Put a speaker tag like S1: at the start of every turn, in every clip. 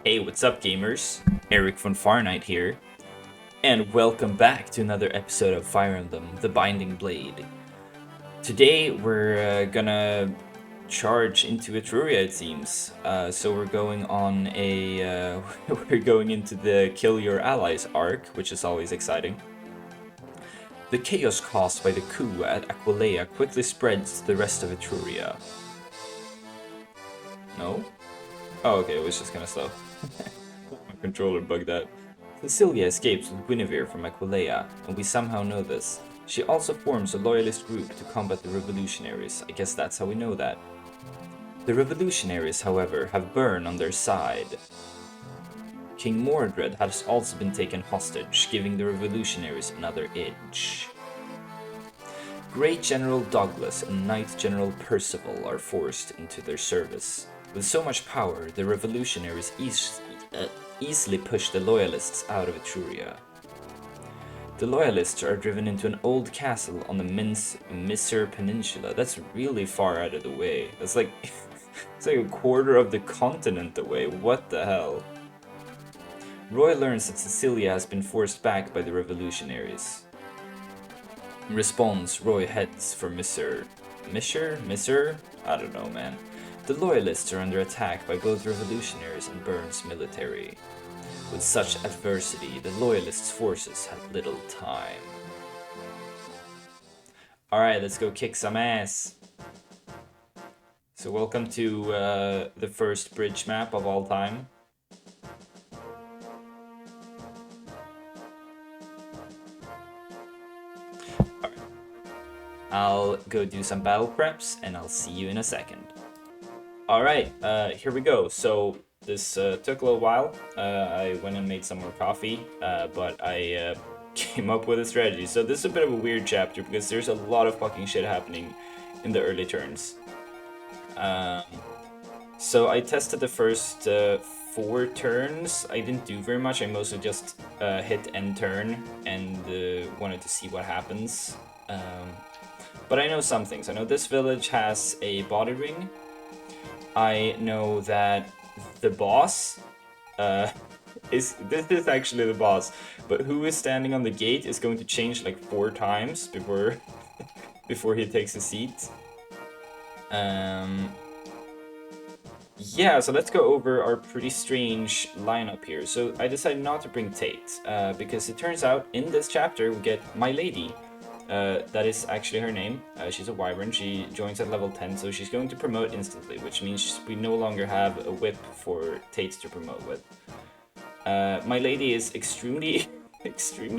S1: Hey, what's up, gamers? Eric von Fahrenheit here, and welcome back to another episode of Fire Emblem: The Binding Blade. Today we're gonna charge into Etruria, it seems. So we're going on a we're going into the Kill Your Allies arc, which is always exciting. The chaos caused by the coup at Aquileia quickly spreads to the rest of Etruria. No? Oh, okay, it was just kind of slow. My controller bugged out. Cecilia escapes with Guinevere from Aquileia, and we somehow know this. She also forms a loyalist group to combat the revolutionaries. I guess that's how we know that. The revolutionaries, however, have Byrne on their side. King Mordred has also been taken hostage, giving the revolutionaries another edge. Great General Douglas and Knight General Percival are forced into their service. With so much power, the revolutionaries easily push the loyalists out of Etruria. The loyalists are driven into an old castle on the Misser Peninsula. That's really far out of the way. That's like it's like a quarter of the continent away. What the hell? Roy learns that Cecilia has been forced back by the revolutionaries. In response, Roy heads for Misser? I don't know, man. The Loyalists are under attack by both revolutionaries and Byrne's military. With such adversity, the Loyalists' forces have little time. Alright, let's go kick some ass. So welcome to the first bridge map of all time. Alright. I'll go do some battle preps and I'll see you in a second. Alright, here we go. So this took a little while. I went and made some more coffee, but I came up with a strategy. So this is a bit of a weird chapter because there's a lot of fucking shit happening in the early turns. So I tested the first 4 turns. I didn't do very much. I mostly just hit end turn and wanted to see what happens. But I know some things. I know this village has a body ring. I know that the boss this is actually the boss, but who is standing on the gate is going to change like 4 times before before he takes a seat. Yeah, so let's go over our pretty strange lineup here. So I decided not to bring Tate, because it turns out in this chapter we get My Lady. That is actually her name. She's a wyvern. She joins at level 10, so she's going to promote instantly, which means we no longer have a whip for Tate to promote with. My Lady is extremely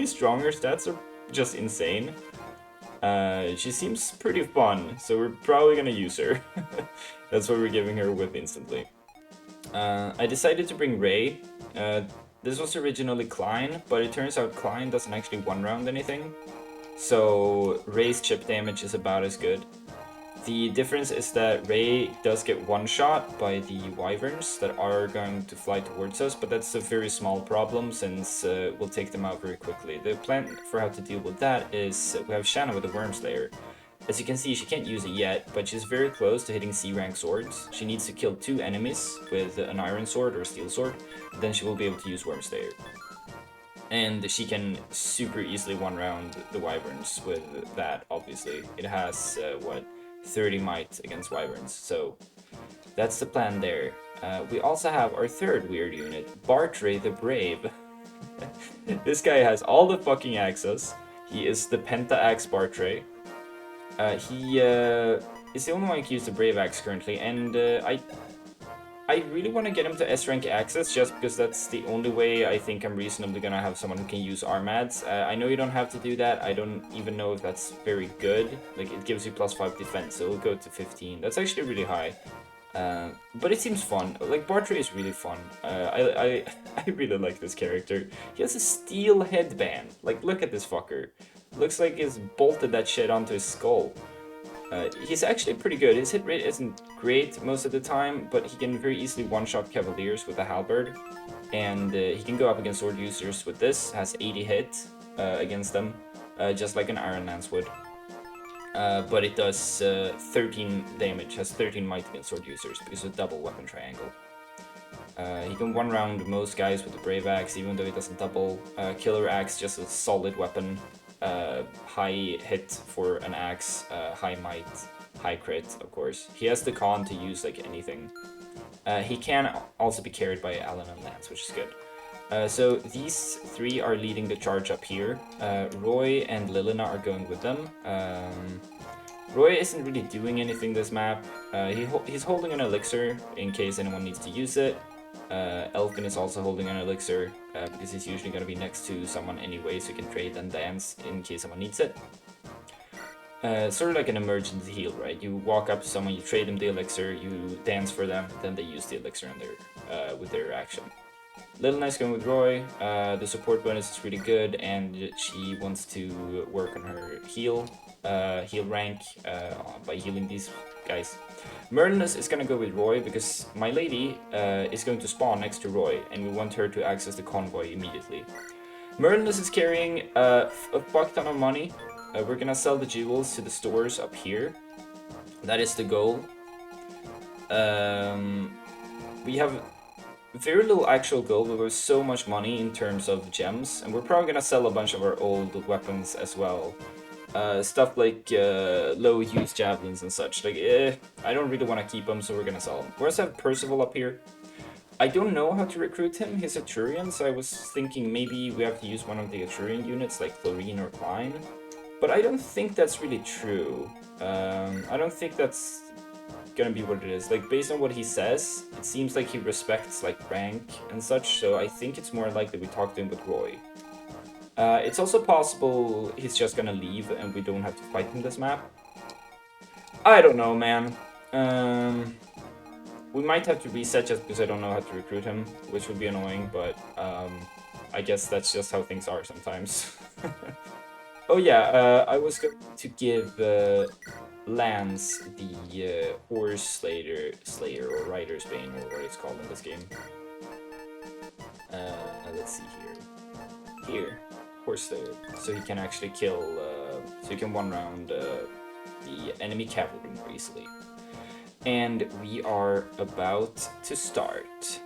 S1: strong. Her stats are just insane. She seems pretty fun, so we're probably gonna use her. That's why we're giving her a whip instantly. I decided to bring Ray. This was originally Klein, but it turns out Klein doesn't actually one-round anything. So Ray's chip damage is about as good. The difference is that Ray does get one-shot by the wyverns that are going to fly towards us, but that's a very small problem since we'll take them out very quickly. The plan for how to deal with that is we have Shanna with the Wormslayer. As you can see, she can't use it yet, but she's very close to hitting C-rank swords. She needs to kill 2 enemies with an iron sword or a steel sword, then she will be able to use Wormslayer. And she can super easily one-round the wyverns with that, obviously. It has, 30 might against wyverns, so that's the plan there. We also have our third weird unit, Bartre the Brave. This guy has all the fucking axes. He is the Penta-Axe Bartre. He is the only one who can use the Brave Axe currently, and I really want to get him to S-rank access just because that's the only way I think I'm reasonably gonna have someone who can use Armads. I know you don't have to do that. I don't even know if that's very good. Like, it gives you +5 defense, so it'll go to 15. That's actually really high. But it seems fun. Like, Bartre is really fun. I really like this character. He has a steel headband. Like, look at this fucker. Looks like he's bolted that shit onto his skull. He's actually pretty good. His hit rate isn't great most of the time, but he can very easily one-shot Cavaliers with a halberd. And he can go up against sword users with this, has 80 hit against them, just like an Iron Lance would. But it does 13 damage, has 13 might against sword users because of double weapon triangle. He can one round most guys with the Brave Axe, even though he doesn't double. Killer Axe, just a solid weapon. High hit for an axe, high might, high crit, of course. He has the con to use like anything. He can also be carried by Allen and Lance, which is good. So these three are leading the charge up here. Roy and Lilina are going with them. Roy isn't really doing anything this map. He's holding an elixir in case anyone needs to use it. Elfin is also holding an elixir because he's usually going to be next to someone anyway, so he can trade and dance in case someone needs it. Sort of like an emergency heal, right? You walk up to someone, you trade them the elixir, you dance for them, then they use the elixir in with their action. Little Nice going with Roy. The support bonus is really good, and she wants to work on her heal rank by healing these guys. Merlinus is going to go with Roy because my lady is going to spawn next to Roy, and we want her to access the convoy immediately. Merlinus is carrying a fuck ton of money. We're going to sell the jewels to the stores up here. That is the goal. We have very little actual gold, but we have so much money in terms of gems, and we're probably going to sell a bunch of our old weapons as well. Stuff like low-use javelins and such. Like, I don't really want to keep them, so we're gonna sell them. We also have Percival up here. I don't know how to recruit him. He's Etrurian, so I was thinking maybe we have to use one of the Etrurian units, like Florine or Klein. But I don't think that's really true. I don't think that's gonna be what it is. Like, based on what he says, it seems like he respects, like, rank and such, so I think it's more likely we talk to him with Roy. It's also possible he's just gonna leave and we don't have to fight him this map. I don't know, man. We might have to reset just because I don't know how to recruit him, which would be annoying, but I guess that's just how things are sometimes. Oh yeah, I was going to give Lance the Horse Slayer or Rider's Bane, or what it's called in this game. Let's see here. Horse Slayer, so he can actually kill, so he can one round the enemy cavalry more easily. And we are about to start.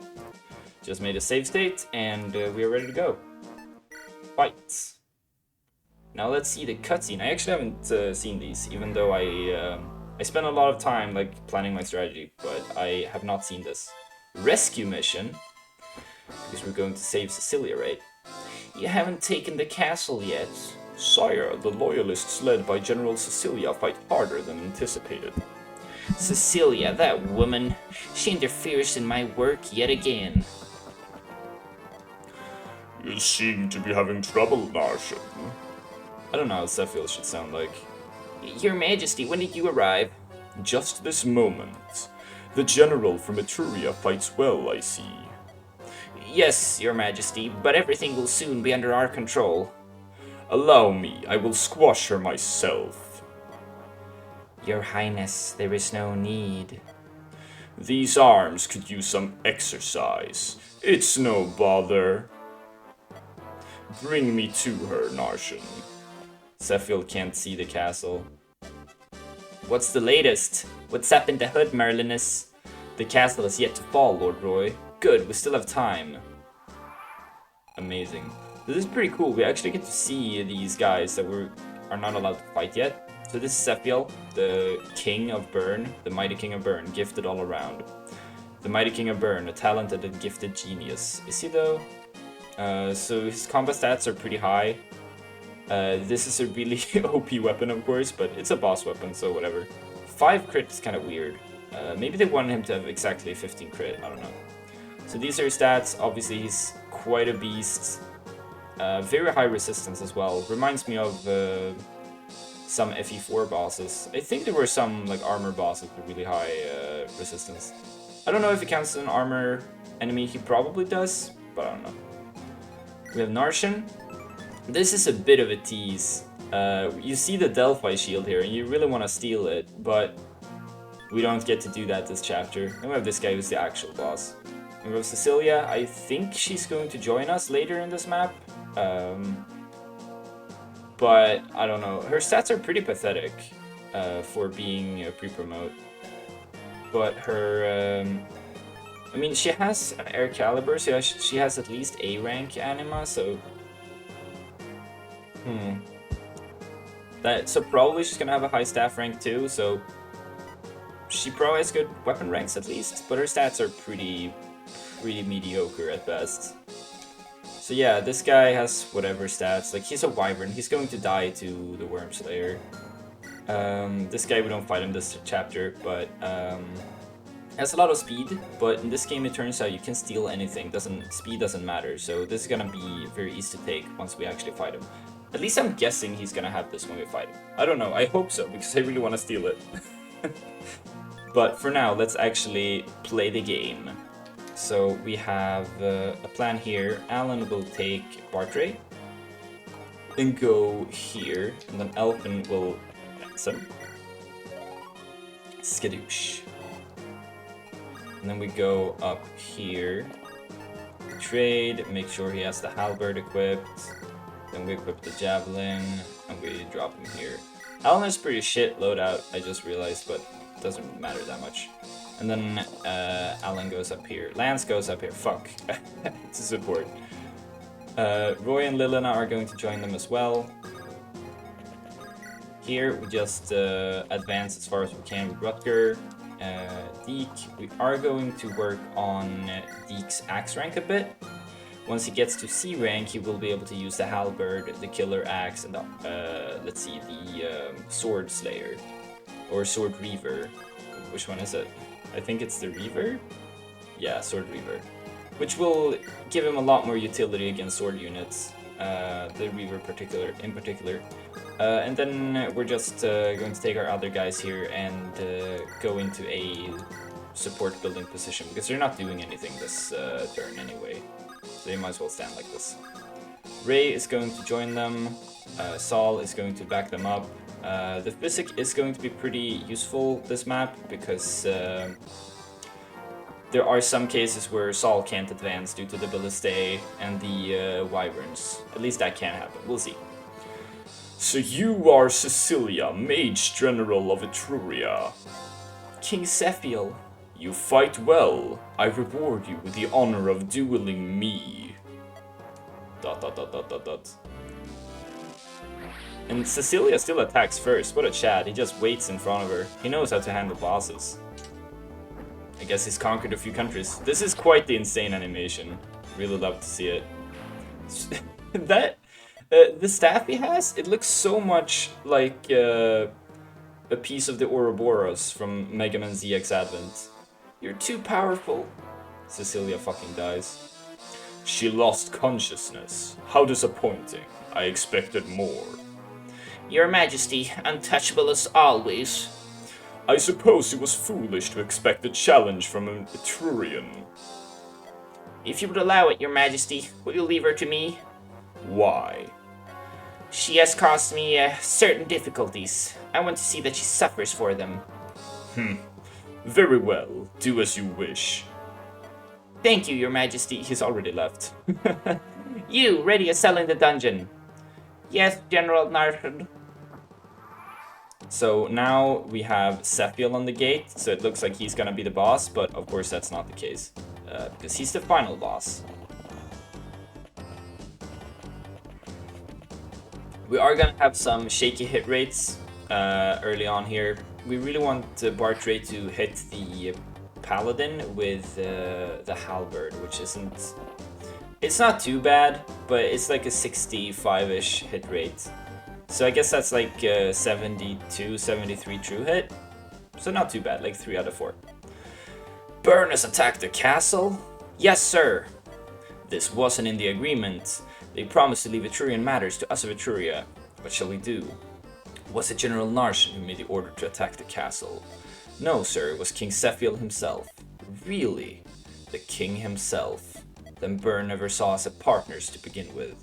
S1: Just made a save state, and we are ready to go. Fight. Now let's see the cutscene. I actually haven't seen these, even though I spent a lot of time like planning my strategy, but I have not seen this. Rescue mission, because we're going to save Cecilia, right? You haven't taken the castle yet. Sire, the loyalists led by General Cecilia fight harder than anticipated. Cecilia, that woman, she interferes in my work yet again.
S2: You seem to be having trouble, Narshan.
S1: I don't know how Zephyl should sound like. Your Majesty, when did you arrive?
S2: Just this moment. The general from Etruria fights well, I see.
S1: Yes, Your Majesty, but everything will soon be under our control.
S2: Allow me, I will squash her myself.
S1: Your Highness, there is no need.
S2: These arms could use some exercise. It's no bother. Bring me to her, Narshan.
S1: Zephyl can't see the castle. What's the latest? What's up in the hood, Merlinus? The castle is yet to fall, Lord Roy. Good, we still have time. Amazing. This is pretty cool. We actually get to see these guys that are not allowed to fight yet. So this is Zephyl, the King of Bern, the Mighty King of Bern, gifted all around. The Mighty King of Bern, a talented and gifted genius. Is he though? So his combat stats are pretty high. This is a really OP weapon, of course, but it's a boss weapon, so whatever. 5 crit is kind of weird. Maybe they wanted him to have exactly 15 crit, I don't know. So these are his stats. Obviously, he's quite a beast. Very high resistance as well. Reminds me of some FE4 bosses. I think there were some like armor bosses with really high resistance. I don't know if he counts as an armor enemy. He probably does, but I don't know. We have Narshan. This is a bit of a tease. You see the Delphi shield here, and you really want to steal it, but we don't get to do that this chapter. And we have this guy who's the actual boss. And we have Cecilia. I think she's going to join us later in this map. But I don't know. Her stats are pretty pathetic for being a pre-promote. But her I mean, she has air caliber, so she has at least A rank anima, so... So probably she's gonna have a high staff rank too, so... She probably has good weapon ranks at least, but her stats are pretty mediocre at best. So yeah, this guy has whatever stats, like he's a wyvern, he's going to die to the Worm Slayer. This guy, we don't fight him this chapter, but has a lot of speed, but in this game it turns out you can steal anything, speed doesn't matter, so this is gonna be very easy to take once we actually fight him. At least I'm guessing he's gonna have this when we fight him. I don't know, I hope so, because I really want to steal it. But for now, let's actually play the game. So we have a plan here. Alan will take Bartre and go here, and then Elfin will advance him. Skadoosh. And then we go up here, trade, make sure he has the halberd equipped. Then we equip the javelin, and we drop him here. Alan has pretty shit loadout, I just realized, but doesn't matter that much. And then Alan goes up here. Lance goes up here. Fuck. It's a support. Roy and Lilina are going to join them as well. Here we just advance as far as we can with Rutger. Deke, we are going to work on Deke's axe rank a bit. Once he gets to C rank, he will be able to use the halberd, the killer axe, and the, let's see, the sword slayer. Or Sword Reaver. Which one is it? I think it's the Reaver? Yeah, Sword Reaver. Which will give him a lot more utility against sword units. The Reaver in particular. And then we're just going to take our other guys here and go into a support building position. Because they're not doing anything this turn anyway. So they might as well stand like this. Ray is going to join them. Saul is going to back them up. The physic is going to be pretty useful this map because there are some cases where Saul can't advance due to the Ballistae and the Wyverns. At least that can happen. We'll see.
S2: So you are Cecilia, Mage General of Etruria.
S1: King Sephiel.
S2: You fight well. I reward you with the honor of dueling me. ...
S1: And Cecilia still attacks first. What a Chad. He just waits in front of her. He knows how to handle bosses. I guess he's conquered a few countries. This is quite the insane animation. Really love to see it. That... the staff he has, it looks so much like a piece of the Ouroboros from Mega Man ZX Advent. You're too powerful. Cecilia fucking dies.
S2: She lost consciousness. How disappointing. I expected more.
S3: Your Majesty, untouchable as always.
S2: I suppose it was foolish to expect a challenge from an Etrurian.
S3: If you would allow it, Your Majesty, will you leave her to me?
S2: Why?
S3: She has caused me certain difficulties. I want to see that she suffers for them.
S2: Very well. Do as you wish.
S3: Thank you, Your Majesty.
S1: He's already left.
S3: You, ready a cell in the dungeon? Yes, General Narford.
S1: So now we have Sephiel on the gate, so it looks like he's gonna be the boss, but of course that's not the case, because he's the final boss. We are gonna have some shaky hit rates early on here. We really want Bartre to hit the Paladin with the Halberd, which isn't... It's not too bad, but it's like a 65-ish hit rate. So I guess that's like 72, 73 true hit. So not too bad, like 3 out of 4. Burn has attacked the castle? Yes, sir. This wasn't in the agreement. They promised to leave Etrurian matters to us of Etruria. What shall we do? Was it General Narshan who made the order to attack the castle? No, sir, it was King Sephiel himself. Really? The king himself? Then Burn never saw us as partners to begin with.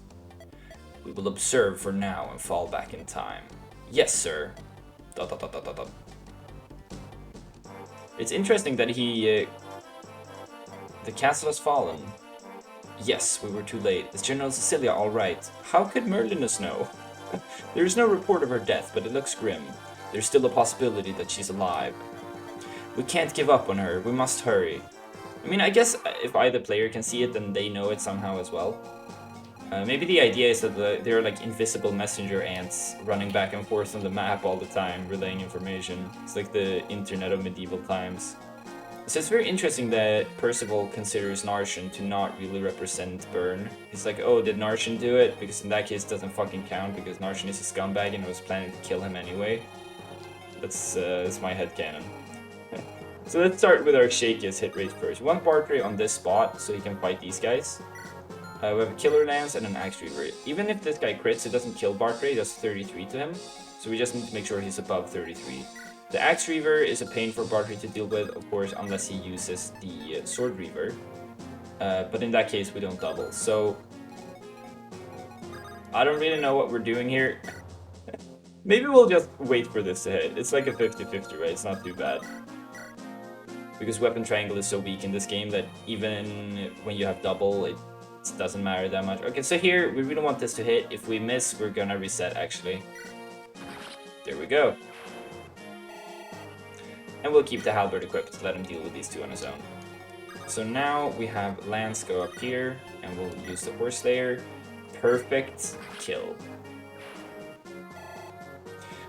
S1: We will observe for now and fall back in time. Yes, sir. ... It's interesting that the castle has fallen. Yes, we were too late. Is General Cecilia alright? How could Merlinus know? There is no report of her death, but it looks grim. There's still a possibility that she's alive. We can't give up on her. We must hurry. I mean, I guess if either player can see it, then they know it somehow as well. Maybe the idea is that they're like invisible messenger ants running back and forth on the map all the time, relaying information. It's like the internet of medieval times. So it's very interesting that Percival considers Narshan to not really represent Byrne. He's like, oh, did Narshan do it? Because in that case it doesn't fucking count, because Narshan is a scumbag and I was planning to kill him anyway. That's my headcanon. So let's start with our shakiest hit rate first. We want Bartre on this spot so he can fight these guys. We have a Killer Lance and an Axe Reaver. Even if this guy crits, it doesn't kill Bartre, it does 33 to him. So we just need to make sure he's above 33. The Axe Reaver is a pain for Bartre to deal with, of course, unless he uses the Sword Reaver. But in that case, we don't double. So I don't really know what we're doing here. Maybe we'll just wait for this to hit. It's like a 50-50, right? It's not too bad. Because Weapon Triangle is so weak in this game that even when you have double, it doesn't matter that much. Okay, so here, we really want this to hit. If we miss, we're gonna reset, actually. There we go. And we'll keep the Halberd equipped to let him deal with these two on his own. So now we have Lance go up here, and we'll use the Horse Slayer. Perfect kill.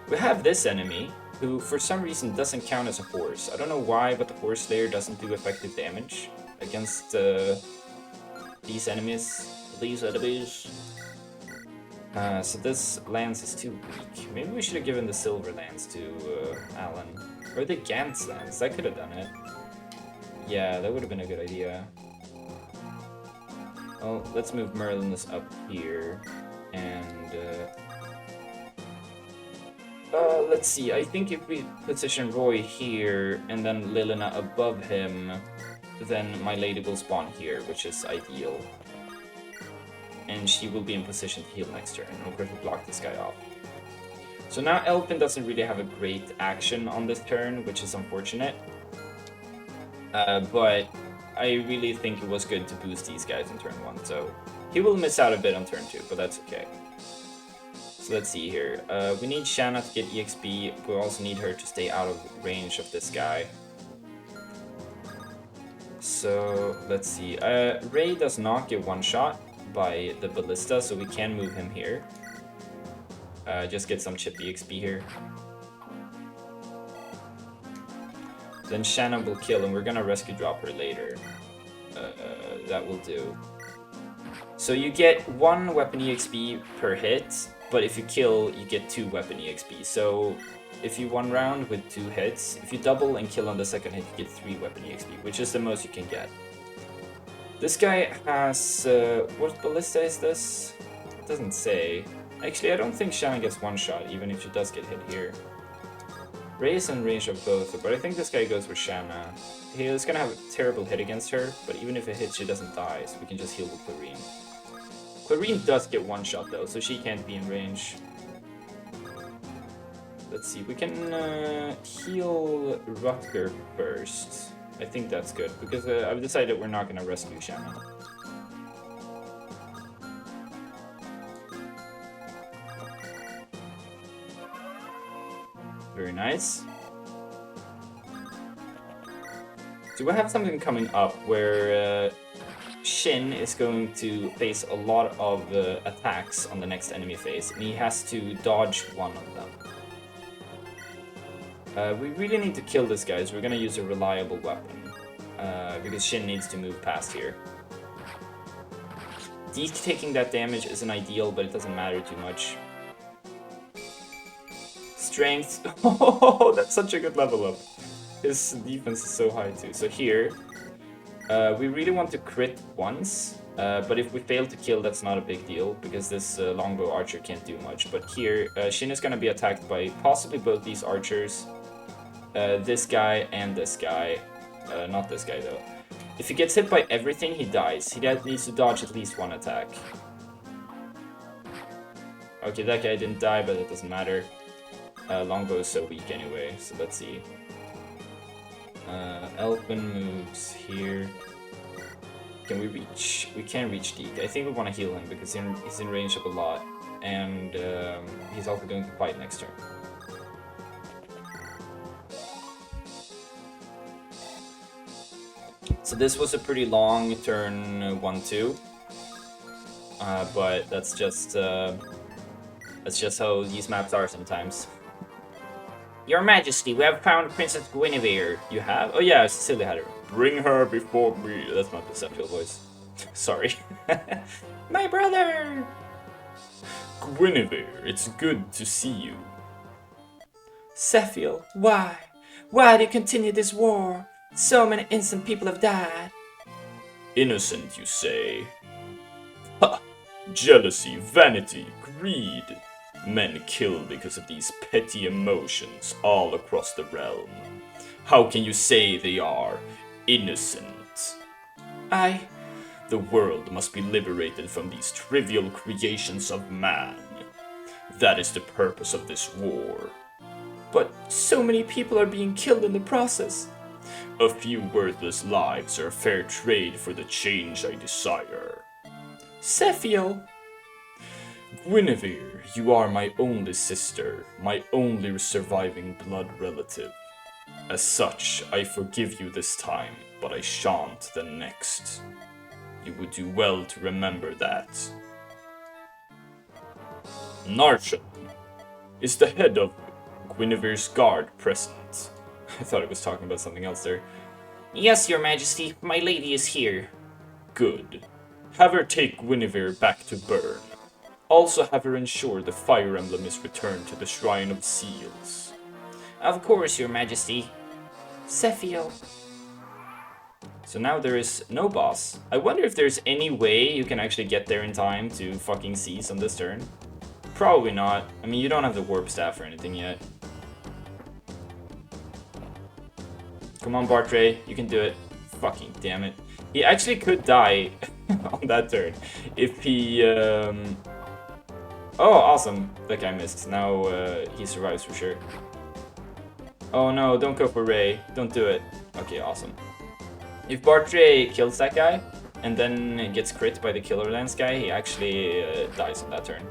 S1: We have this enemy, who for some reason doesn't count as a horse. I don't know why, but the Horse Slayer doesn't do effective damage against these enemies. So this lance is too weak. Maybe we should have given the silver lance to Alan. Or the Gantz lance, that could have done it. Yeah, that would have been a good idea. Well, let's move Merlin's up here. And let's see, I think if we position Roy here and then Lilina above him, then my lady will spawn here, which is ideal. And she will be in position to heal next turn, and of course we'll block this guy off. So now Elfin doesn't really have a great action on this turn, which is unfortunate. But I really think it was good to boost these guys in turn 1, so he will miss out a bit on turn 2, but that's okay. So let's see here. We need Shanna to get EXP, we also need her to stay out of range of this guy. So let's see. Ray does not get one shot by the ballista, so we can move him here. Just get some chip EXP here. Then Shanna will kill, and we're gonna rescue drop her later. That will do. So you get 1 weapon EXP per hit, but if you kill, you get 2 weapon EXP. So if you 1 round with 2 hits, if you double and kill on the second hit, you get 3 weapon EXP, which is the most you can get. This guy has... what ballista is this? It doesn't say. Actually, I don't think Shanna gets 1 shot, even if she does get hit here. Ray is in range of both, but I think this guy goes with Shanna. He is gonna have a terrible hit against her, but even if it hits, she doesn't die, so we can just heal with Clarine. Clarine does get 1 shot though, so she can't be in range. Let's see, we can heal Rutger first. I think that's good, because I've decided we're not gonna rescue Shanna. Very nice. So we have something coming up where Shin is going to face a lot of attacks on the next enemy phase, and he has to dodge 1 of them. We really need to kill this guy, so we're gonna use a reliable weapon, because Shin needs to move past here. Deke taking that damage isn't ideal, but it doesn't matter too much. Strength. Oh, that's such a good level up. His defense is so high too. So here, we really want to crit once, but if we fail to kill, that's not a big deal, because this longbow archer can't do much. But here, Shin is going to be attacked by possibly both these archers, this guy and this guy. Not this guy though. If he gets hit by everything, he dies. He needs to dodge at least 1 attack. Okay, that guy didn't die, but it doesn't matter. Longbow is so weak anyway, so let's see. Elfin moves here. Can we reach? We can reach Deke. I think we want to heal him because he's in range of a lot, and he's also going to fight next turn. So this was a pretty long turn 1-2. But that's just how these maps are sometimes.
S3: Your Majesty, we have found Princess Guinevere.
S1: You have? Oh yeah, Cecilia had her.
S2: Bring her before me.
S1: That's not the Sephiel voice. Sorry.
S3: My brother!
S2: Guinevere, it's good to see you.
S3: Sephiel, why? Why do you continue this war? So many innocent people have died.
S2: Innocent, you say? Ha! Jealousy, vanity, greed. Men kill because of these petty emotions all across the realm. How can you say they are innocent? The world must be liberated from these trivial creations of man. That is the purpose of this war.
S3: But so many people are being killed in the process.
S2: A few worthless lives are a fair trade for the change I desire.
S3: Sephiel!
S2: Guinevere, you are my only sister, my only surviving blood relative. As such, I forgive you this time, but I shan't the next. You would do well to remember that. Narshan, is the head of Guinevere's guard present?
S1: I thought it was talking about something else there.
S3: Yes, Your Majesty, my lady is here.
S2: Good. Have her take Guinevere back to Bern. Also have her ensure the fire emblem is returned to the Shrine of Seals.
S3: Of course, Your Majesty. Sephiel.
S1: So now there is no boss. I wonder if there's any way you can actually get there in time to fucking seize on this turn. Probably not. I mean, you don't have the warp staff or anything yet. Come on, Bartre, you can do it. Fucking damn it. He actually could die on that turn if he... Oh, awesome. That guy missed. Now he survives for sure. Oh no, don't go for Ray. Don't do it. Okay, awesome. If Bartre kills that guy, and then gets crit by the Killer Lance guy, he actually dies on that turn.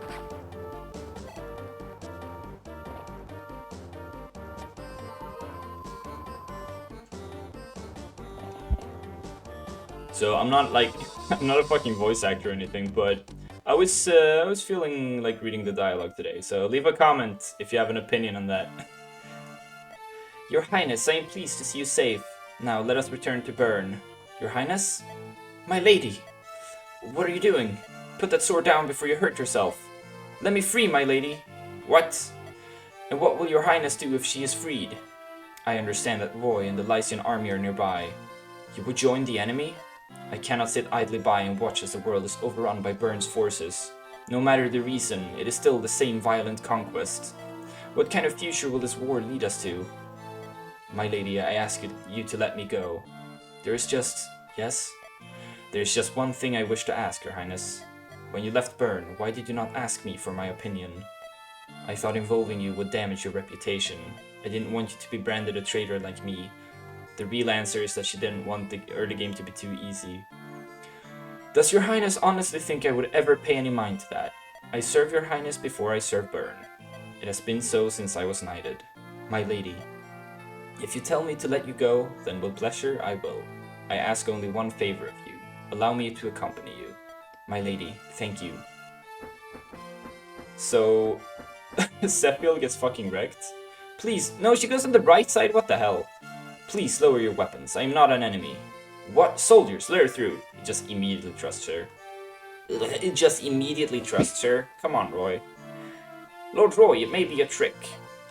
S1: So I'm not like, I'm not a fucking voice actor or anything, but I was feeling like reading the dialogue today, so leave a comment if you have an opinion on that. Your Highness, I am pleased to see you safe. Now let us return to Bern. Your Highness? My lady! What are you doing? Put that sword down before you hurt yourself. Let me free, my lady. What? And what will your Highness do if she is freed? I understand that Roy and the Lycian army are nearby. You would join the enemy? I cannot sit idly by and watch as the world is overrun by Bern's forces. No matter the reason, it is still the same violent conquest. What kind of future will this war lead us to? My lady, I ask you to let me go. There is just... yes? There is just one thing I wish to ask, Your Highness. When you left Bern, why did you not ask me for my opinion? I thought involving you would damage your reputation. I didn't want you to be branded a traitor like me. The real answer is that she didn't want the early game to be too easy. Does Your Highness honestly think I would ever pay any mind to that? I serve Your Highness before I serve Bern. It has been so since I was knighted. My lady, if you tell me to let you go, then with pleasure I will. I ask only one favor of you. Allow me to accompany you. My lady, thank you. So... Sephiel gets fucking wrecked? Please, no, she goes on the right side, what the hell? Please lower your weapons, I am not an enemy. What? Soldiers, let her through. He just immediately trusts her. It just immediately trusts her? Come on, Roy. Lord Roy, it may be a trick.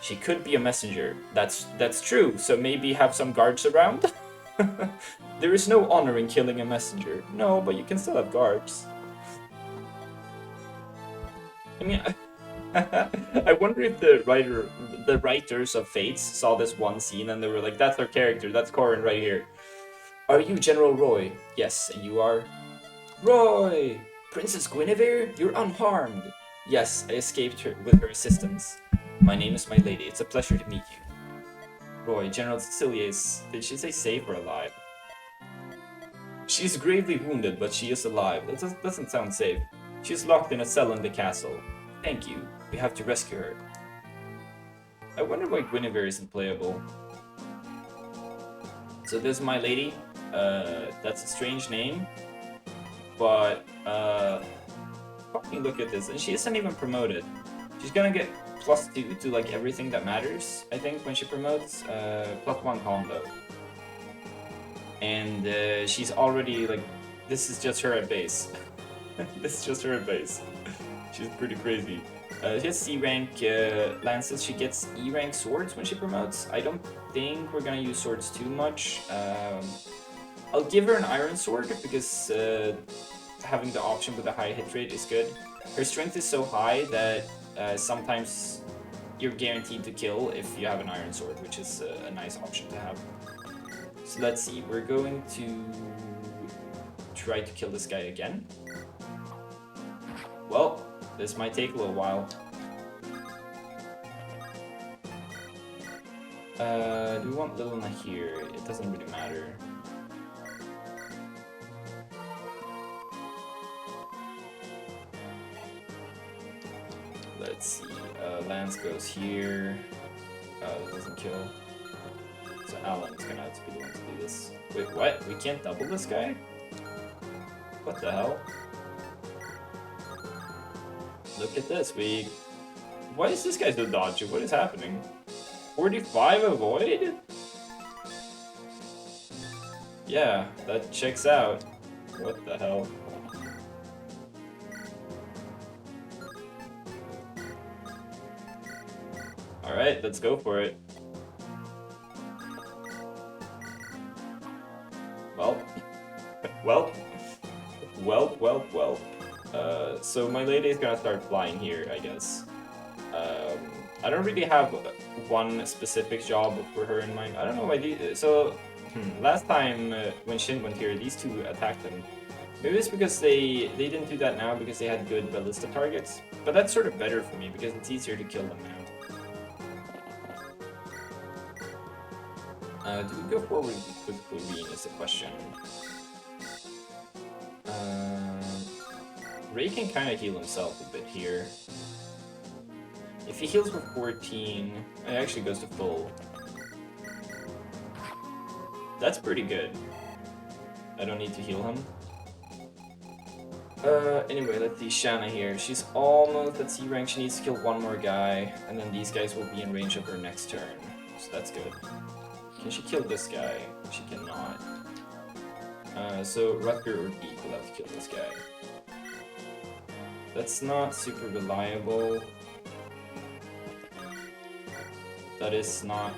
S1: She could be a messenger. That's true, so maybe have some guards around? There is no honor in killing a messenger. No, but you can still have guards. I mean, I wonder if the writers of Fates saw this one scene and they were like, that's our character, that's Corrin right here. Are you General Roy? Yes, and you are? Roy! Princess Guinevere? You're unharmed. Yes, I escaped her with her assistance. My name is my lady, it's a pleasure to meet you. Roy, General Cecilia is... did she say safe or alive? She's gravely wounded, but she is alive. That doesn't sound safe. She's locked in a cell in the castle. Thank you. We have to rescue her. I wonder why Guinevere isn't playable. So this is my lady. That's a strange name, but fucking look at this, and she isn't even promoted. She's gonna get +2 to like everything that matters, I think, when she promotes. +1 combo. And she's already like, this is just her at base. This is just her at base. She's pretty crazy. She has C rank lances. She gets E rank swords when she promotes. I don't think we're gonna use swords too much. I'll give her an iron sword because having the option with a high hit rate is good. Her strength is so high that sometimes you're guaranteed to kill if you have an iron sword, which is a nice option to have. So let's see, we're going to try to kill this guy again. Well, this might take a little while. Do we want Lilna here? It doesn't really matter. Let's see, Lance goes here. That doesn't kill. So Alan's gonna have to be the one to do this. Wait, what? We can't double this guy? What the hell? Look at this, Why is this guy so dodgy? What is happening? 45 avoid? Yeah, that checks out. What the hell? Alright, let's go for it. Well. So my lady is gonna start flying here, I guess. I don't really have one specific job for her in mind. I don't know why last time when Shin went here, these two attacked him. Maybe it's because they didn't do that now because they had good ballista targets. But that's sort of better for me because it's easier to kill them now. Do we go forward with Queen is the question. Ray can kind of heal himself a bit here. If he heals for 14, it actually goes to full. That's pretty good. I don't need to heal him. Anyway, let's see Shanna here. She's almost at C rank. She needs to kill one more guy, and then these guys will be in range of her next turn. So that's good. Can she kill this guy? She cannot. So Rutger or Beak will have to kill this guy. That's not super reliable. That is not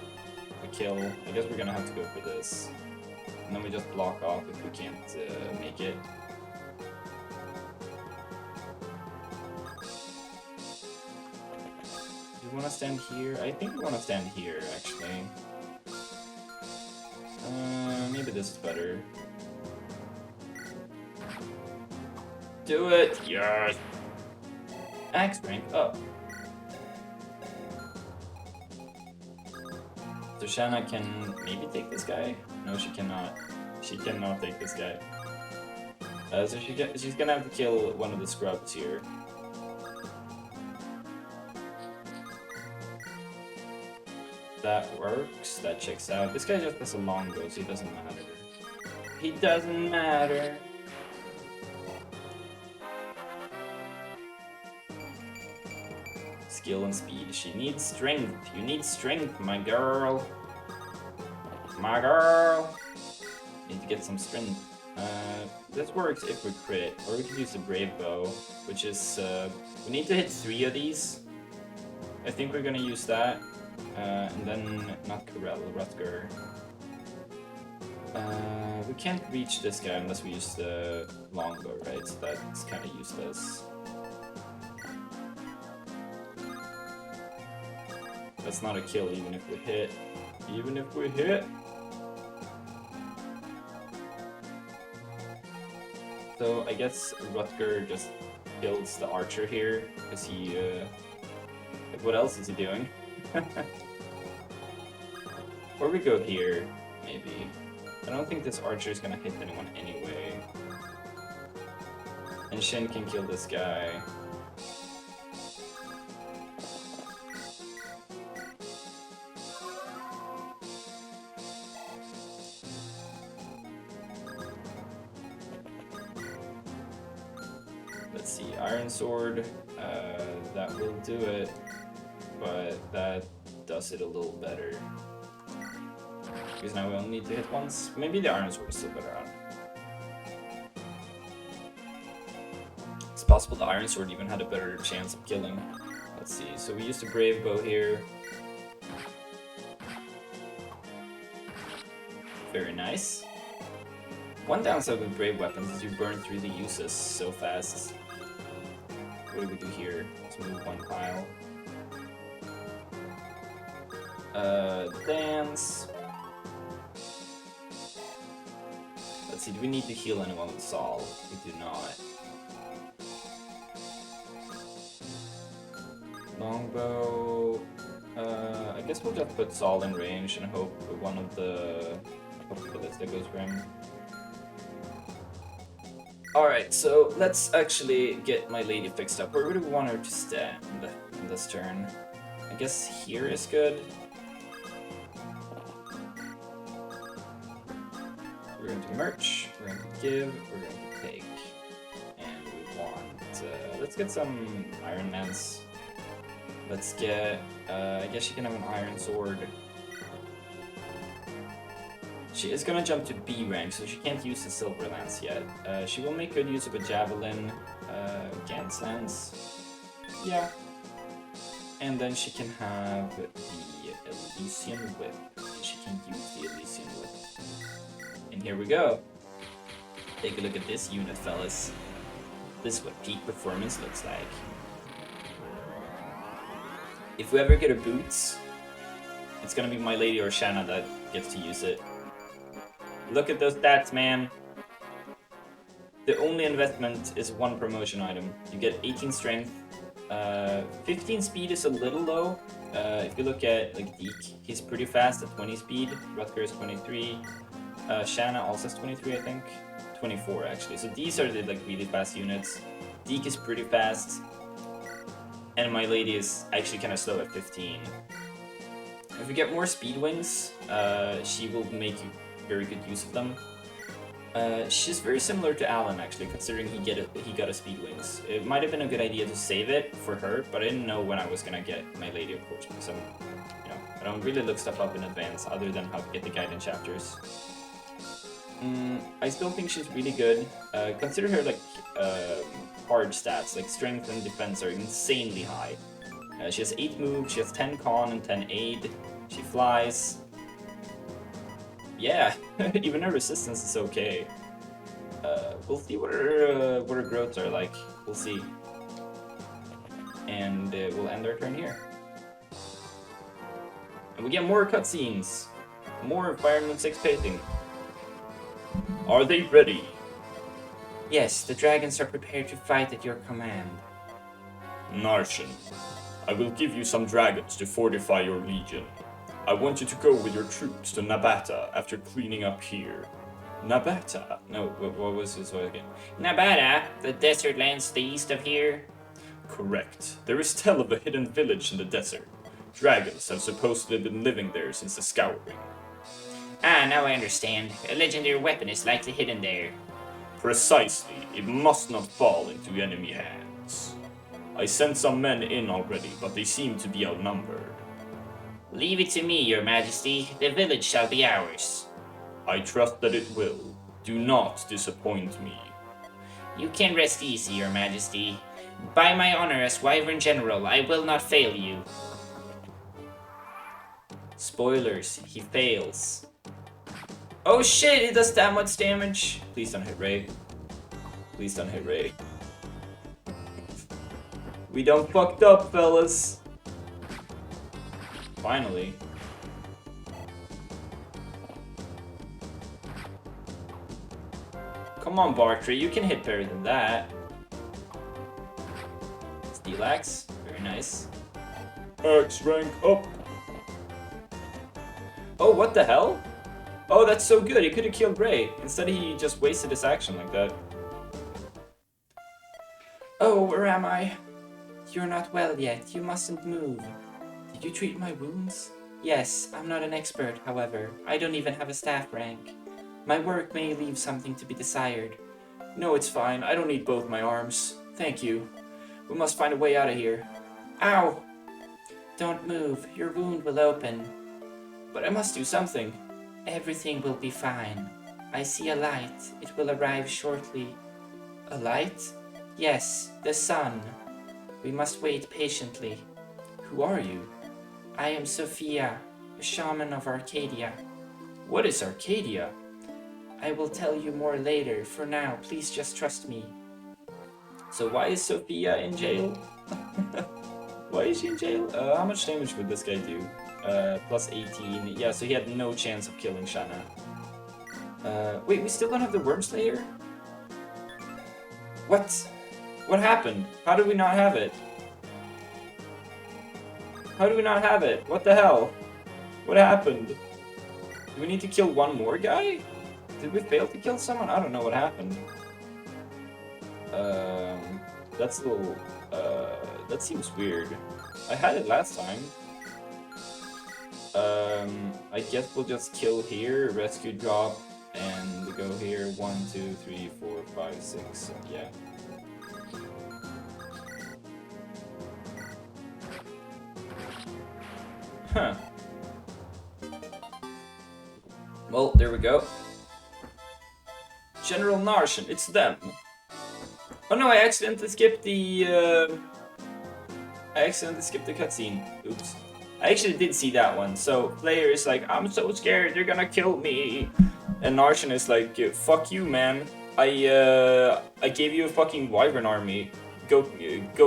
S1: a kill. I guess we're gonna have to go for this. And then we just block off if we can't make it. Do you want to stand here? I think we want to stand here, actually. Maybe this is better. Do it! Yes! Axe rank up. So Shanna can maybe take this guy? No, she cannot. She cannot take this guy. So she's gonna have to kill one of the scrubs here. That works. That checks out. This guy just has a longbow, so he doesn't matter. He doesn't matter. Skill and speed. She needs strength. You need strength, my girl. My girl. Need to get some strength. This works if we crit, or we could use the brave bow, which is we need to hit 3 of these. I think we're gonna use that, and then not Corel, Rutger. We can't reach this guy unless we use the longbow, right? So that's kind of useless. That's not a kill even if we hit. Even if we hit. So I guess Rutger just kills the archer here, because he, what else is he doing? Or we go here, maybe. I don't think this archer is gonna hit anyone anyway. And Shin can kill this guy. Let's see, Iron Sword, that will do it, but that does it a little better. Because now we only need to hit once. Maybe the Iron Sword is still better on. It's possible the Iron Sword even had a better chance of killing. Let's see, so we used a Brave Bow here. Very nice. One downside with Brave Weapons is you burn through the uses so fast. What do we do here? Let's move one pile. Dance. Let's see, do we need to heal anyone with Sol? We do not. Longbow. I guess we'll just put Sol in range and hope one of the ballista goes for him. Alright, so let's actually get my lady fixed up. Where do we want her to stand in this turn? I guess here is good. We're going to merch, we're going to give, we're going to take. And we want... let's get some Iron Lance. Let's get... I guess she can have an Iron Sword. She is gonna jump to B rank, so she can't use the Silver Lance yet. She will make good use of a Javelin, Gantz Lance. Yeah. And then she can have the Elysian Whip. She can use the Elysian Whip. And here we go. Take a look at this unit, fellas. This is what peak performance looks like. If we ever get a boots, it's gonna be my lady or Shanna that gets to use it. Look at those stats, man. The only investment is one promotion item. You get 18 strength. 15 speed is a little low. If you look at like Deke, he's pretty fast at 20 speed. Rutger is 23. Shanna also has 23, I think. 24 actually. So these are the like really fast units. Deke is pretty fast. And my lady is actually kind of slow at 15. If we get more speed wings, she will make very good use of them. She's very similar to Alan actually, considering he got a speed wings. It might have been a good idea to save it for her, but I didn't know when I was gonna get my lady, of course, because I don't really look stuff up in advance other than how to get the guidance chapters. I still think she's really good. Consider her like hard stats, like strength and defense are insanely high. She has 8 move, she has 10 con and 10 aid. She flies. Yeah, even her resistance is okay. We'll see what her growths are like. We'll see. And we'll end our turn here. And we get more cutscenes. More Fire Emblem 6 pacing.
S2: Are they ready?
S3: Yes, the dragons are prepared to fight at your command.
S2: Narshan, I will give you some dragons to fortify your legion. I want you to go with your troops to Nabata after cleaning up here. Nabata?
S1: No, what was his way again?
S3: Nabata, the desert lands to the east of here.
S2: Correct. There is tell of a hidden village in the desert. Dragons have supposedly been living there since the Scouring.
S3: Ah, now I understand. A legendary weapon is likely hidden there.
S2: Precisely. It must not fall into enemy hands. I sent some men in already, but they seem to be outnumbered.
S3: Leave it to me, your majesty. The village shall be ours.
S2: I trust that it will. Do not disappoint me.
S3: You can rest easy, your majesty. By my honor as Wyvern General, I will not fail you.
S1: Spoilers, he fails. Oh shit, it does that much damage. Please don't hit Ray. Please don't hit Ray. We done fucked up, fellas. Finally. Come on, Bartre, you can hit better than that. Steelax, very nice.
S2: X rank up.
S1: Oh, what the hell? Oh, that's so good, he could have killed Ray. Instead he just wasted his action like that. Oh, where am I? You're not well yet, you mustn't move. Did you treat my wounds? Yes, I'm not an expert, however. I don't even have a staff rank. My work may leave something to be desired. No, it's fine. I don't need both my arms. Thank you. We must find a way out of here.
S3: Ow! Don't move. Your wound will open.
S1: But I must do something.
S3: Everything will be fine. I see a light. It will arrive shortly.
S1: A light?
S3: Yes, the sun. We must wait patiently.
S1: Who are you?
S3: I am Sophia, a shaman of Arcadia.
S1: What is Arcadia?
S3: I will tell you more later. For now, please just trust me.
S1: So why is Sophia in jail? Why is she in jail? How much damage would this guy do? Plus 18. Yeah, so he had no chance of killing Shanna. Wait, we still don't have the Worm Slayer? What? What happened? How did we not have it? How do we not have it? What the hell? What happened? Do we need to kill one more guy? Did we fail to kill someone? I don't know what happened. That's a little, that seems weird. I had it last time. I guess we'll just kill here, rescue drop, and go here. 1, 2, 3, 4, 5, 6, yeah. Huh. Well, there we go. General Narshan, it's them. Oh no, I accidentally skipped the cutscene. Oops. I actually did see that one. So player is like, I'm so scared, they're gonna kill me. And Narshan is like, fuck you, man. I gave you a fucking wyvern army. Go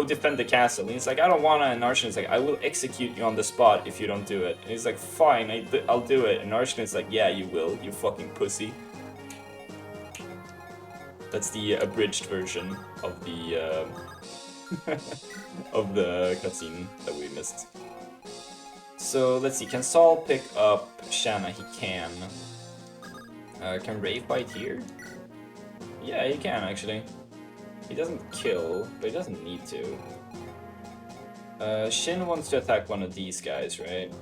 S1: defend the castle. And he's like, I don't wanna. And Narshan is like, I will execute you on the spot if you don't do it. And he's like, fine, I'll do it. And Narshan is like, yeah, you will, you fucking pussy. That's the abridged version of the of the cutscene that we missed. So let's see. Can Saul pick up Shanna? He can. Can Ray fight here? Yeah, he can actually. He doesn't kill, but he doesn't need to. Shin wants to attack one of these guys, right?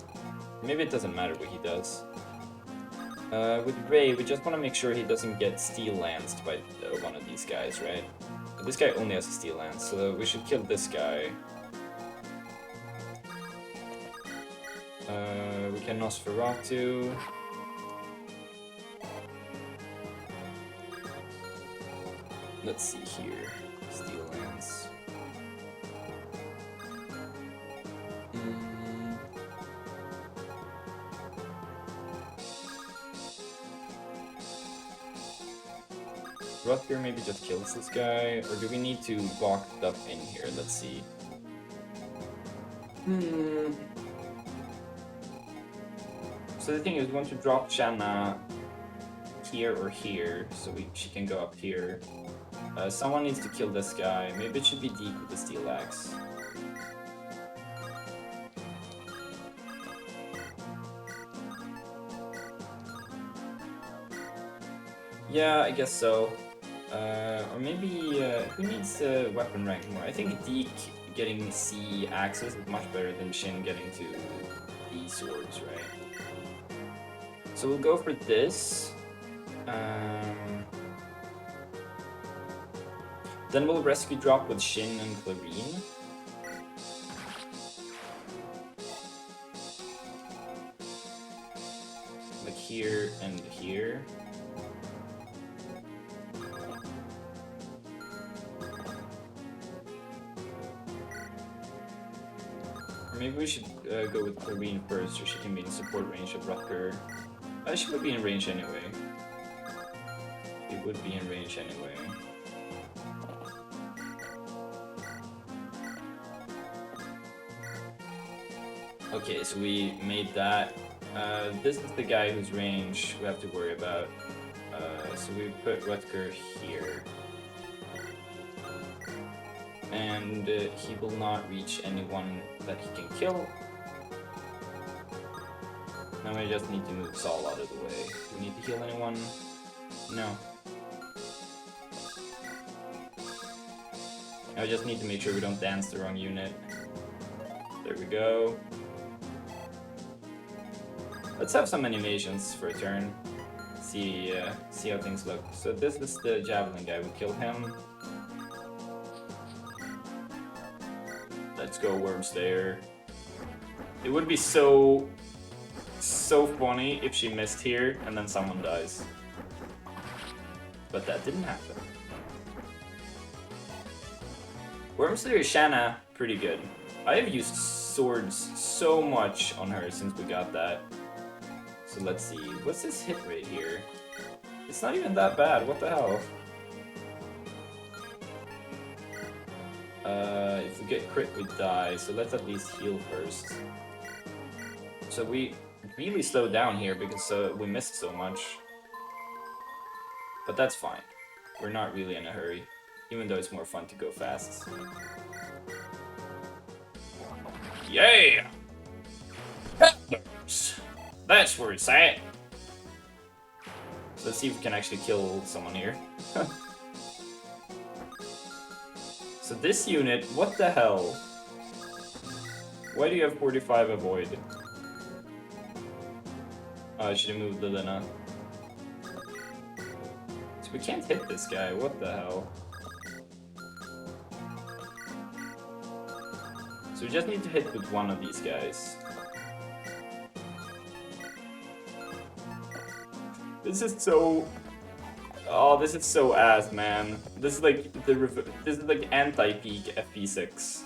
S1: Maybe it doesn't matter what he does. With Ray, we just want to make sure he doesn't get steel lanced by one of these guys, right? But this guy only has a steel lance, so we should kill this guy. We can Nosferatu. Let's see here. Steel lance. Rutger maybe just kills this guy, or do we need to block stuff in here? Let's see. So the thing is, we want to drop Shanna here or here, so she can go up here. Someone needs to kill this guy. Maybe it should be Deep with the steel axe. Yeah, I guess so. Or maybe, who needs weapon rank more? I think Deke getting C axes is much better than Shin getting to E swords, right? So we'll go for this. Then we'll rescue drop with Shin and Clarine. Like here and here. Maybe we should go with Clarine first, so she can be in support range of Rutger. She would be in range anyway. She would be in range anyway. Okay, so we made that. This is the guy whose range we have to worry about. So we put Rutger here. And he will not reach anyone that he can kill. Now we just need to move Saul out of the way. Do we need to heal anyone? No. I just need to make sure we don't dance the wrong unit. There we go. Let's have some animations for a turn. See how things look. So this is the javelin guy. We kill him. Let's go, Wormslayer. It would be so funny if she missed here and then someone dies. But that didn't happen. Wormslayer Shanna, pretty good. I have used swords so much on her since we got that. So let's see, what's this hit rate here? It's not even that bad, what the hell? If we get crit, we die, so let's at least heal first. So we really slowed down here because we missed so much. But that's fine. We're not really in a hurry, even though it's more fun to go fast.
S3: Yeah! Peppers! That's where it's at.
S1: So let's see if we can actually kill someone here. So this unit, what the hell? Why do you have 45 avoid? Oh, I should have moved Lilina. So we can't hit this guy, what the hell? So we just need to hit with one of these guys. This is so... Oh, this is so ass, man. This is like this is like anti-peak FE6.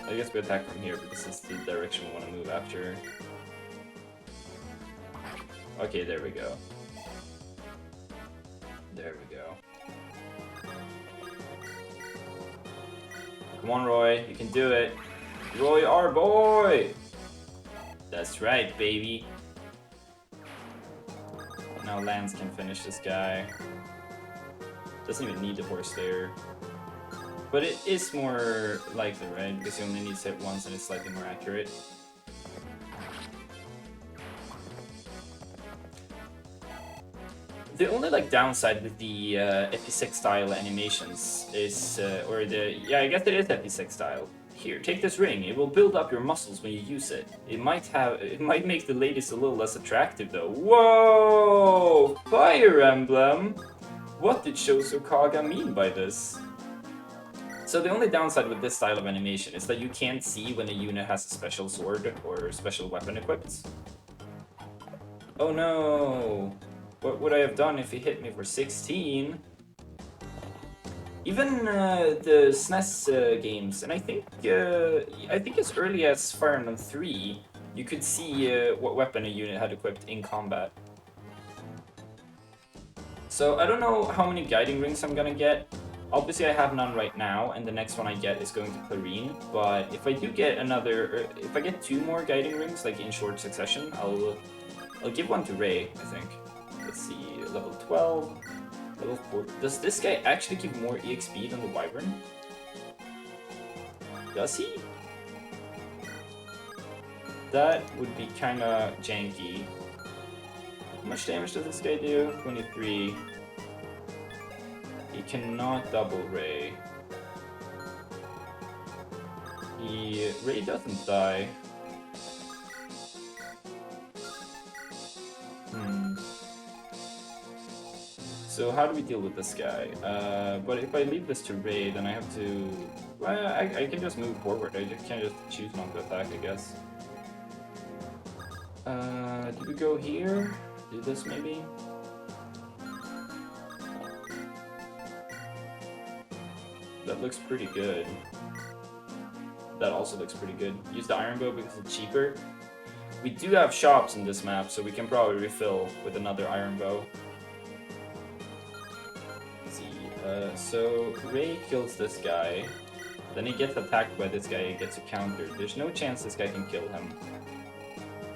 S1: I guess we attack from here because this is the direction we want to move after. Okay, there we go. There we go. Come on, Roy. You can do it. Roy, our boy! That's right, baby. Now Lance can finish this guy. Doesn't even need the horse there. But it is more likely, right? Because you only need to hit once and it's slightly more accurate. The only like downside with the FE6 style animations is, yeah, I guess it is FE6 style. Here, take this ring. It will build up your muscles when you use it. It might make the ladies a little less attractive though. Whoa! Fire Emblem! What did Shosokaga mean by this? So the only downside with this style of animation is that you can't see when a unit has a special sword or special weapon equipped. Oh no! What would I have done if he hit me for 16? Even the SNES games, and I think as early as Fire Emblem 3, you could see what weapon a unit had equipped in combat. So I don't know how many guiding rings I'm gonna get. Obviously I have none right now, and the next one I get is going to Clarine, but if I do get if I get 2 more guiding rings, like in short succession, I'll give one to Ray, I think. Let's see, level 12. Level 4. Does this guy actually give more EXP than the Wyvern? Does he? That would be kinda janky. How much damage does this guy do? 23. He cannot double Ray. Ray doesn't die. So how do we deal with this guy? But if I leave this to Ray, then I have to... Well, I can just move forward. I can't just choose not to attack, I guess. Do we go here? Do this maybe? That looks pretty good. That also looks pretty good. Use the iron bow because it's cheaper. We do have shops in this map, so we can probably refill with another iron bow. So Ray kills this guy, then he gets attacked by this guy, he gets a counter. There's no chance this guy can kill him.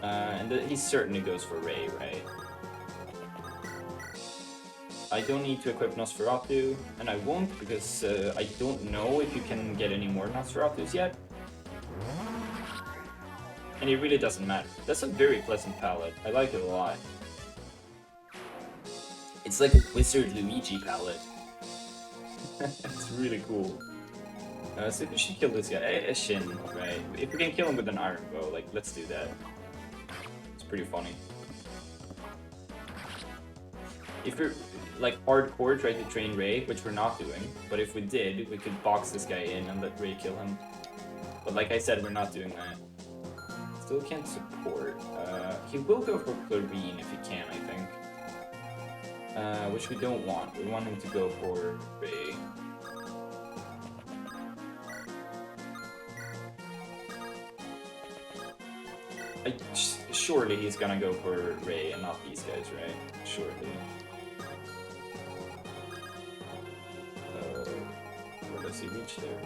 S1: And he certainly goes for Ray, right? I don't need to equip Nosferatu, and I won't because I don't know if you can get any more Nosferatus yet. And it really doesn't matter. That's a very pleasant palette. I like it a lot. It's like a Wizard Luigi palette. It's really cool. So we should kill this guy. Shin, right? If we can kill him with an iron bow, like, let's do that. It's pretty funny. like hardcore try to train Ray, which we're not doing. But if we did, we could box this guy in and let Ray kill him. But like I said, we're not doing that. Still can't support. He will go for Clarine if he can, I think. Which we don't want. We want him to go for Ray. Surely he's gonna go for Ray and not these guys, right? Surely. Where does he reach there?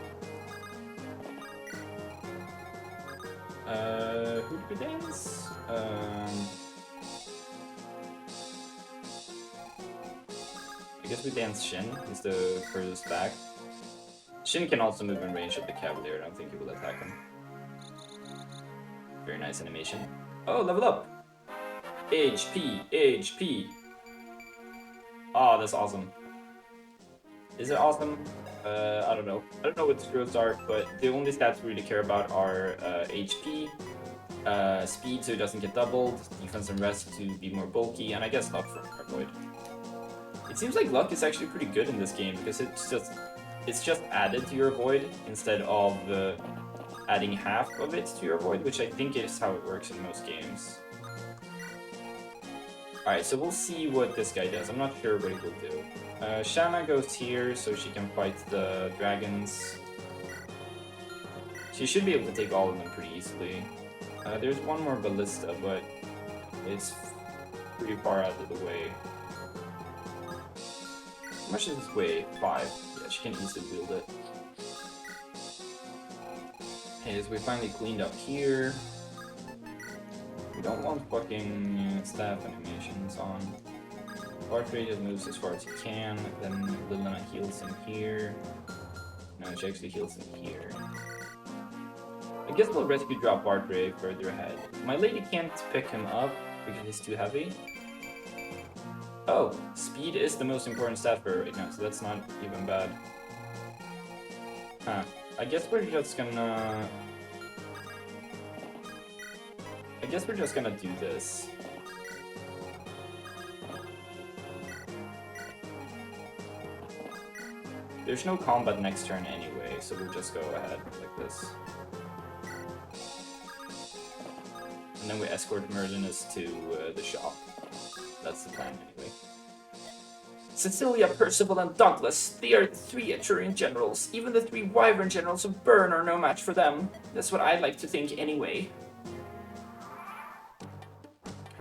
S1: Who did we dance? I guess we dance Shin. He's the furthest back. Shin can also move in range of the Cavalier. I don't think he will attack him. Very nice animation. Oh, level up! HP, HP. Oh, that's awesome. Is it awesome? I don't know. I don't know what the scrolls are, but the only stats we really care about are HP, speed so it doesn't get doubled, defense and rest to be more bulky, and I guess luck for Void. It seems like luck is actually pretty good in this game because it's just added to your Void instead of adding half of it to your Void, which I think is how it works in most games. Alright, so we'll see what this guy does. I'm not sure what he will do. Shanna goes here so she can fight the dragons. She should be able to take all of them pretty easily. There's one more ballista, but it's pretty far out of the way. How much does this weigh? 5. Yeah, she can easily wield it. Okay, so we finally cleaned up here. We don't want fucking staff animations on. Bartre just moves as far as he can, then Lilina heals in here. No, she actually heals in here. I guess we'll rescue drop Bartre further ahead. My lady can't pick him up because he's too heavy. Oh, speed is the most important stat for her right now, so that's not even bad. Huh. I guess we're just gonna do this. There's no combat next turn anyway, so we'll just go ahead like this. And then we escort Merlinus to the shop. That's the plan anyway. Cecilia, Percival, and Douglas. They are the 3 Etrurian generals. Even the 3 Wyvern generals of Byrne are no match for them. That's what I'd like to think anyway.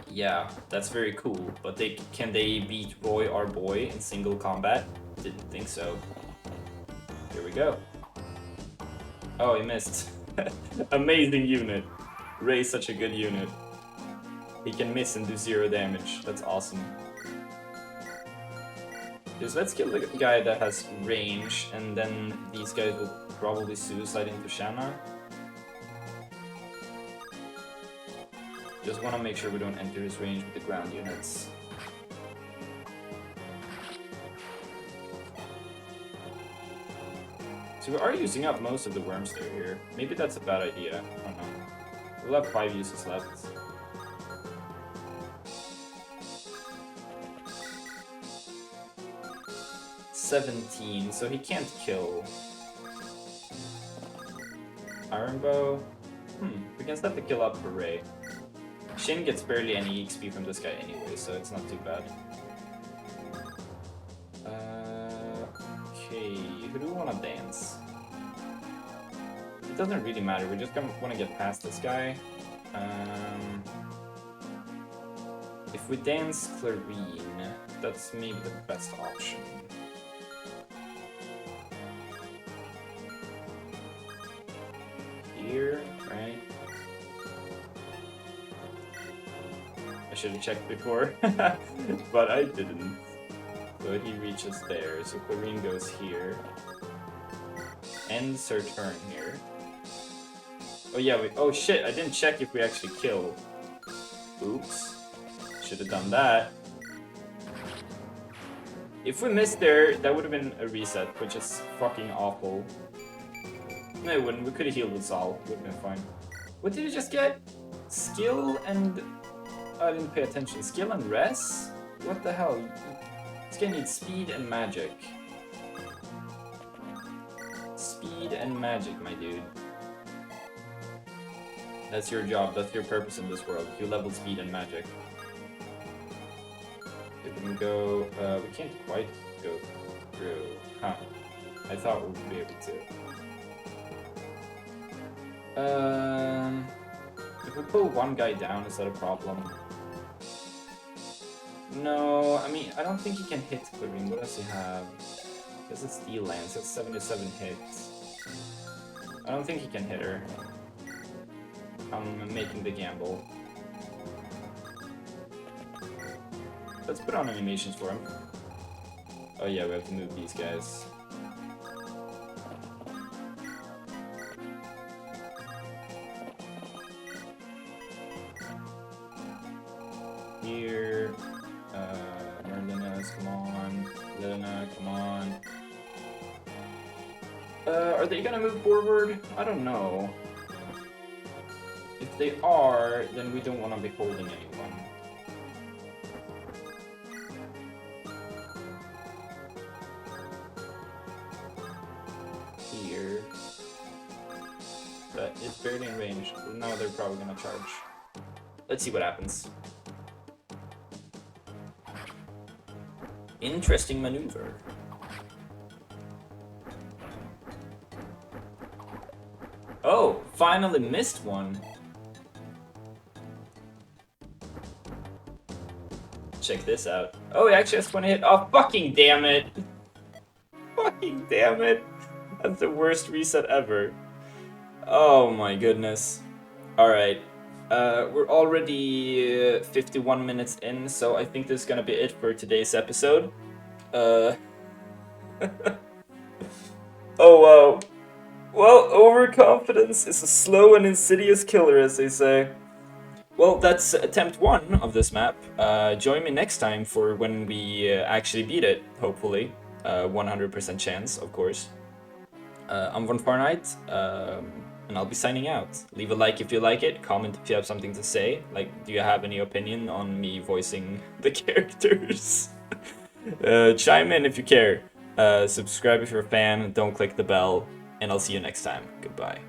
S1: Yeah, that's very cool, but can they beat Roy, our boy, in single combat? Didn't think so. Here we go. Oh, he missed. Amazing unit. Ray's such a good unit. He can miss and do 0 damage. That's awesome. Because let's kill the guy that has range, and then these guys will probably suicide into Shanna. Just want to make sure we don't enter his range with the ground units. So we are using up most of the Wormster here. Maybe that's a bad idea. I don't know. We'll have 5 uses left. $17, so he can't kill. Iron Bow. We can set the kill up for Ray. Shin gets barely any XP from this guy anyway, so it's not too bad. Okay, who do we want to dance? It doesn't really matter, we just want to get past this guy. If we dance Clarine, that's maybe the best option. Here, right? I should have checked before, but I didn't. So he reaches there, so Clarine goes here. Ends her turn here. Oh yeah, oh shit, I didn't check if we actually kill. Oops. Should have done that. If we missed there, that would have been a reset, which is fucking awful. No, it wouldn't. We could have healed with Zal. Would have been fine. What did he just get? Skill and... I didn't pay attention. Skill and res? What the hell? This guy needs speed and magic. Speed and magic, my dude. That's your job, that's your purpose in this world. You level speed and magic. If we can go... we can't quite go through. Huh. I thought we would be able to. If we pull one guy down, is that a problem? No, I mean, I don't think he can hit Quivering. What does he have? He has a Steel Lance, that's 77 hits. I don't think he can hit her. I'm making the gamble. Let's put on animations for him. Oh yeah, we have to move these guys. Here, Merlina's, come on. Lina, come on. Are they gonna move forward? I don't know. If they are, then we don't want to be holding anyone. Here. But it's barely in range. Now they're probably gonna charge. Let's see what happens. Interesting maneuver. Oh, finally missed one. Check this out. Oh, he actually has 20 hit. Oh, fucking damn it. Fucking damn it. That's the worst reset ever. Oh my goodness. Alright. We're already 51 minutes in, so I think this is gonna be it for today's episode. Oh wow. Well, overconfidence is a slow and insidious killer, as they say. Well, that's attempt 1 of this map. Join me next time for when we actually beat it, hopefully. 100% chance, of course. I'm Von Farnight, and I'll be signing out. Leave a like if you like it, comment if you have something to say. Like, do you have any opinion on me voicing the characters? Chime in if you care. Subscribe if you're a fan, don't click the bell, and I'll see you next time. Goodbye.